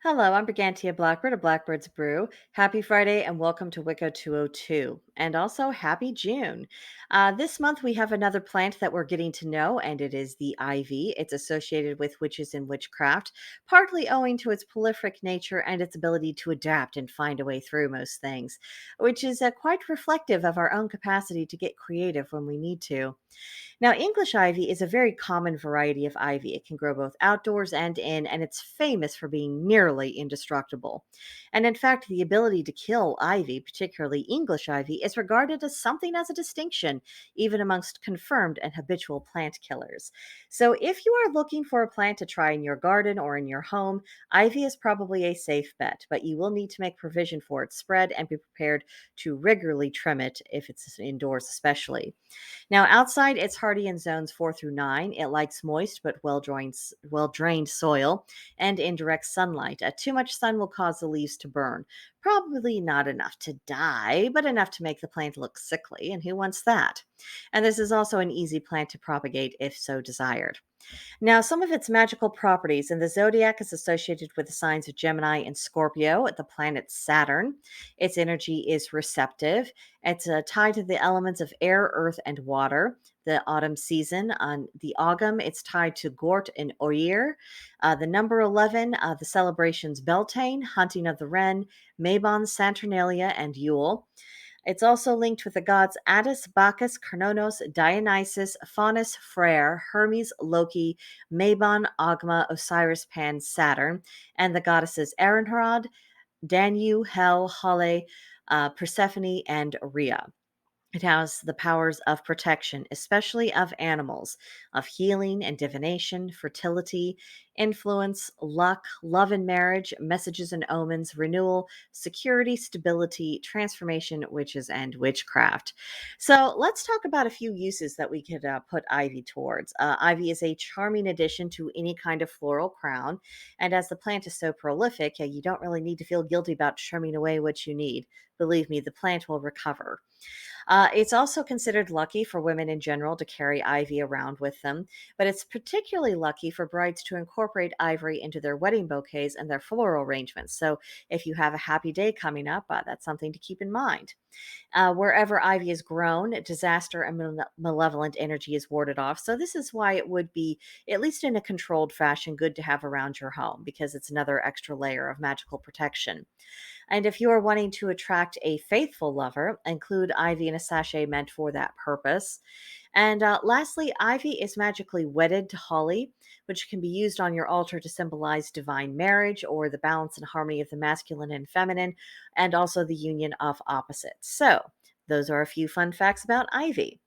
Hello, I'm Brigantia Blackbird of Blackbird's Brew. Happy Friday and welcome to Wicca 202. And also happy June. This month we have another plant that we're getting to know, and it is the ivy. It's associated with witches and witchcraft, partly owing to its prolific nature and its ability to adapt and find a way through most things, which is quite reflective of our own capacity to get creative when we need to. Now, English ivy is a very common variety of ivy. It can grow both outdoors and in, and it's famous for being nearly indestructible. And in fact, the ability to kill ivy, particularly English ivy, is regarded as something as a distinction, even amongst confirmed and habitual plant killers. So, if you are looking for a plant to try in your garden or in your home, ivy is probably a safe bet, but you will need to make provision for its spread and be prepared to regularly trim it if it's indoors, especially. Now, outside, it's hardy in zones 4 through 9. It likes moist but well drained soil and indirect sunlight. Too much sun will cause the leaves to burn. Probably not enough to die, but enough to make the plant look sickly. And who wants that? And this is also an easy plant to propagate if so desired. Now, some of its magical properties in the zodiac is associated with the signs of Gemini and Scorpio, the planet Saturn. Its energy is receptive. It's tied to the elements of air, earth, and water. The autumn season on the Augum, it's tied to Gort and Oyer. The number 11, the celebrations Beltane, Hunting of the Wren, Mabon, Saturnalia, and Yule. It's also linked with the gods Attis, Bacchus, Cronos, Dionysus, Faunus, Freyr, Hermes, Loki, Mabon, Ogma, Osiris, Pan, Saturn, and the goddesses Erenhrod, Danu, Hel, Hale, Persephone, and Rhea. It has the powers of protection, especially of animals, of healing and divination, fertility, influence, luck, love and marriage, messages and omens, renewal, security, stability, transformation, witches, and witchcraft. So let's talk about a few uses that we could put ivy towards. Ivy is a charming addition to any kind of floral crown. And as the plant is so prolific, you don't really need to feel guilty about trimming away what you need. Believe me, the plant will recover. It's also considered lucky for women in general to carry ivy around with them, but it's particularly lucky for brides to incorporate ivory into their wedding bouquets and their floral arrangements. So, if you have a happy day coming up, that's something to keep in mind. Wherever ivy is grown, disaster and malevolent energy is warded off. So, this is why it would be, at least in a controlled fashion, good to have around your home because it's another extra layer of magical protection. And if you are wanting to attract a faithful lover, include ivy in a sachet meant for that purpose. And lastly, ivy is magically wedded to holly, which can be used on your altar to symbolize divine marriage or the balance and harmony of the masculine and feminine, and also the union of opposites. So, those are a few fun facts about ivy.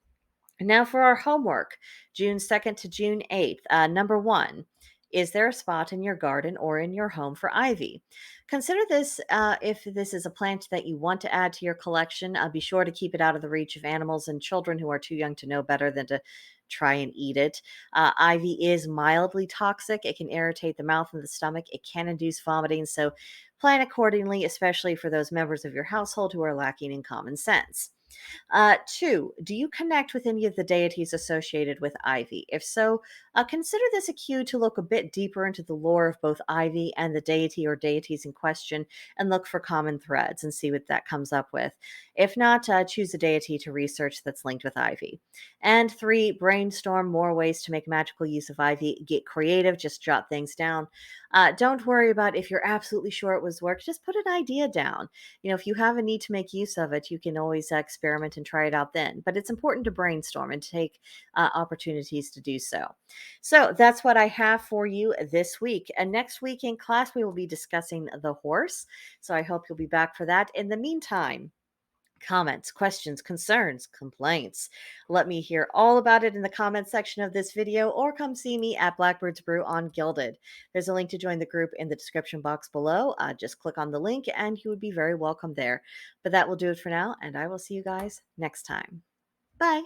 Now for our homework, June 2nd to June 8th. Number one, is there a spot in your garden or in your home for ivy? Consider this if this is a plant that you want to add to your collection. Be sure to keep it out of the reach of animals and children who are too young to know better than to try and eat it. Ivy is mildly toxic. It can irritate the mouth and the stomach. It can induce vomiting. So plan accordingly, especially for those members of your household who are lacking in common sense. Two, do you connect with any of the deities associated with ivy? If so, consider this a cue to look a bit deeper into the lore of both ivy and the deity or deities in question and look for common threads and see what that comes up with. If not, choose a deity to research that's linked with ivy. And three, brainstorm more ways to make magical use of ivy. Get creative, just jot things down. Don't worry about if you're absolutely sure it was work, just put an idea down. If you have a need to make use of it, you can always experiment and try it out then. But it's important to brainstorm and take opportunities to do so. So that's what I have for you this week. And next week in class, we will be discussing the horse. So I hope you'll be back for that. In the meantime, comments, questions, concerns, complaints. Let me hear all about it in the comments section of this video or come see me at Blackbird's Brew on Gilded. There's a link to join the group in the description box below. Just click on the link and you would be very welcome there. But that will do it for now, and I will see you guys next time. Bye.